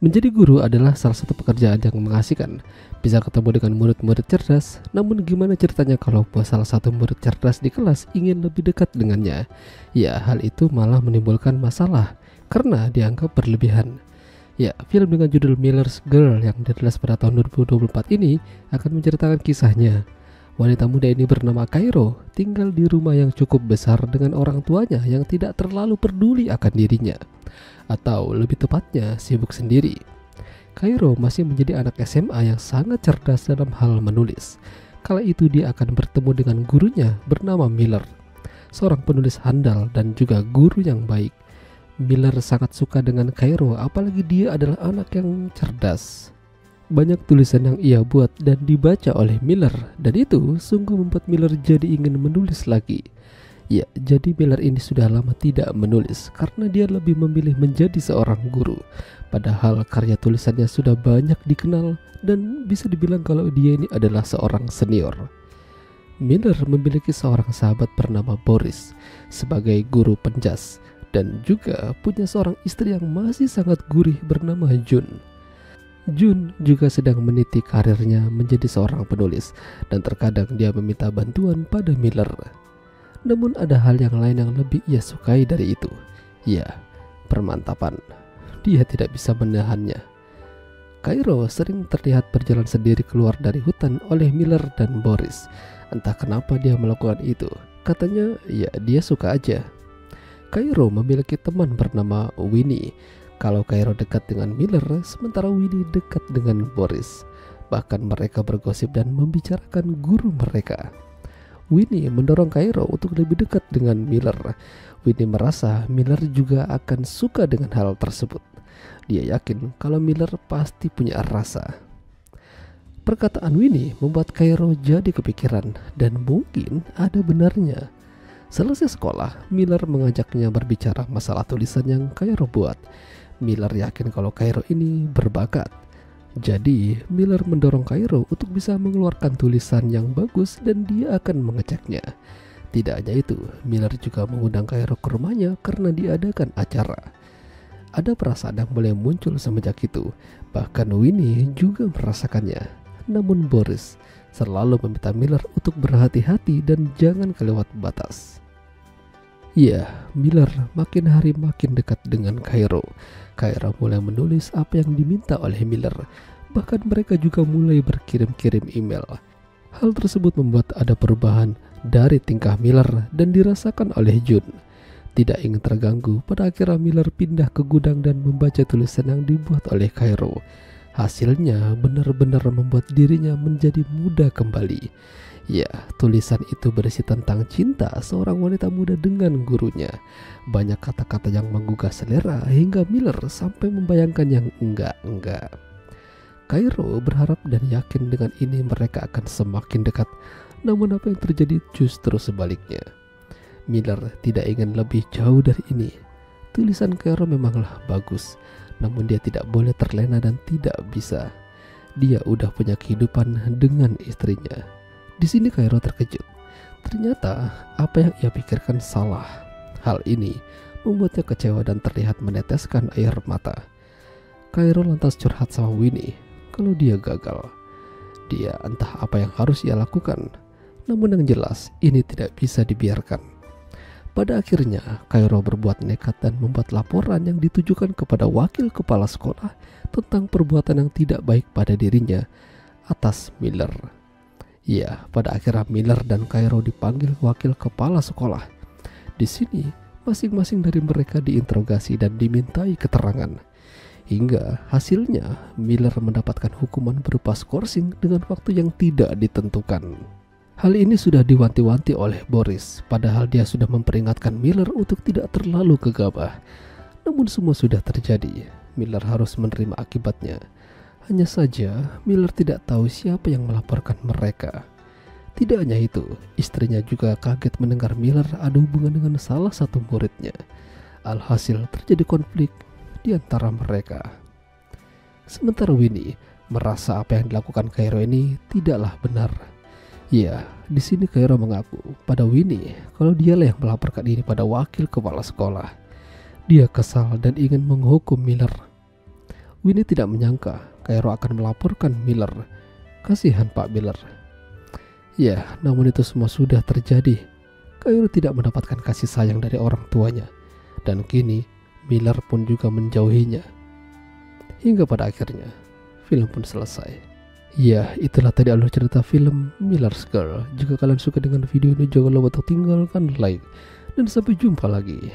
Menjadi guru adalah salah satu pekerjaan yang mengasihkan. Bisa ketemu dengan murid-murid cerdas, namun gimana ceritanya kalau salah satu murid cerdas di kelas ingin lebih dekat dengannya? Ya, hal itu malah menimbulkan masalah karena dianggap berlebihan. Ya, film dengan judul Miller's Girl yang dirilis pada tahun 2024 ini akan menceritakan kisahnya. Wanita muda ini bernama Cairo, tinggal di rumah yang cukup besar dengan orang tuanya yang tidak terlalu peduli akan dirinya. Atau lebih tepatnya, sibuk sendiri. Cairo masih menjadi anak SMA yang sangat cerdas dalam hal menulis. Kala itu dia akan bertemu dengan gurunya bernama Miller, seorang penulis handal dan juga guru yang baik. Miller sangat suka dengan Cairo, apalagi dia adalah anak yang cerdas. Banyak tulisan yang ia buat dan dibaca oleh Miller, dan itu sungguh membuat Miller jadi ingin menulis lagi. Ya, jadi Miller ini sudah lama tidak menulis karena dia lebih memilih menjadi seorang guru. Padahal karya tulisannya sudah banyak dikenal dan bisa dibilang kalau dia ini adalah seorang senior. Miller memiliki seorang sahabat bernama Boris sebagai guru penjas dan juga punya seorang istri yang masih sangat gurih bernama June. June juga sedang meniti karirnya menjadi seorang penulis dan terkadang dia meminta bantuan pada Miller. Namun ada hal yang lain yang lebih ia sukai dari itu. Ya, permantapan. Dia tidak bisa menahannya. Cairo sering terlihat berjalan sendiri keluar dari hutan oleh Miller dan Boris. Entah kenapa dia melakukan itu. Katanya ya dia suka aja. Cairo memiliki teman bernama Winnie. Kalau Cairo dekat dengan Miller, sementara Winnie dekat dengan Boris. Bahkan mereka bergosip dan membicarakan guru mereka. Winnie mendorong Cairo untuk lebih dekat dengan Miller. Winnie merasa Miller juga akan suka dengan hal tersebut. Dia yakin kalau Miller pasti punya rasa. Perkataan Winnie membuat Cairo jadi kepikiran dan mungkin ada benarnya. Selesai sekolah, Miller mengajaknya berbicara masalah tulisan yang Cairo buat. Miller yakin kalau Cairo ini berbakat. Jadi Miller mendorong Cairo untuk bisa mengeluarkan tulisan yang bagus dan dia akan mengeceknya. Tidak hanya itu, Miller juga mengundang Cairo ke rumahnya karena diadakan acara. Ada perasaan yang mulai muncul semenjak itu. Bahkan Winnie juga merasakannya. Namun Boris selalu meminta Miller untuk berhati-hati dan jangan kelewat batas. Ya, Miller makin hari makin dekat dengan Cairo. Cairo mulai menulis apa yang diminta oleh Miller. Bahkan mereka juga mulai berkirim-kirim email. Hal tersebut membuat ada perubahan dari tingkah Miller dan dirasakan oleh June. Tidak ingin terganggu, pada akhirnya Miller pindah ke gudang dan membaca tulisan yang dibuat oleh Cairo. Hasilnya benar-benar membuat dirinya menjadi muda kembali. Ya, tulisan itu berisi tentang cinta seorang wanita muda dengan gurunya. Banyak kata-kata yang menggugah selera hingga Miller sampai membayangkan yang enggak. Cairo berharap dan yakin dengan ini mereka akan semakin dekat. Namun apa yang terjadi justru sebaliknya. Miller tidak ingin lebih jauh dari ini. Tulisan Cairo memanglah bagus, namun dia tidak boleh terlena dan tidak bisa. Dia udah punya kehidupan dengan istrinya. Di sini Cairo terkejut. Ternyata apa yang ia pikirkan salah. Hal ini membuatnya kecewa dan terlihat meneteskan air mata. Cairo lantas curhat sama Winnie kalau dia gagal. Dia entah apa yang harus ia lakukan. Namun yang jelas ini tidak bisa dibiarkan. Pada akhirnya Cairo berbuat nekat dan membuat laporan yang ditujukan kepada wakil kepala sekolah tentang perbuatan yang tidak baik pada dirinya atas Miller. Ya, pada akhirnya Miller dan Cairo dipanggil wakil kepala sekolah. Di sini, masing-masing dari mereka diinterogasi dan dimintai keterangan. Hingga hasilnya, Miller mendapatkan hukuman berupa skorsing dengan waktu yang tidak ditentukan. Hal ini sudah diwanti-wanti oleh Boris, padahal dia sudah memperingatkan Miller untuk tidak terlalu gegabah. Namun semua sudah terjadi. Miller harus menerima akibatnya. Hanya saja Miller tidak tahu siapa yang melaporkan mereka. Tidak hanya itu, istrinya juga kaget mendengar Miller ada hubungan dengan salah satu muridnya. Alhasil terjadi konflik di antara mereka. Sementara Winnie merasa apa yang dilakukan Cairo ini tidaklah benar. Ya, di sini Cairo mengaku pada Winnie kalau dialah yang melaporkan ini pada wakil kepala sekolah. Dia kesal dan ingin menghukum Miller. Winnie tidak menyangka Cairo akan melaporkan Miller. Kasihan Pak Miller. Ya, namun itu semua sudah terjadi. Cairo tidak mendapatkan kasih sayang dari orang tuanya, dan kini Miller pun juga menjauhinya. Hingga pada akhirnya film pun selesai. Ya, itulah tadi alur cerita film Miller's Girl. Jika kalian suka dengan video ini, jangan lupa untuk tinggalkan like, dan sampai jumpa lagi.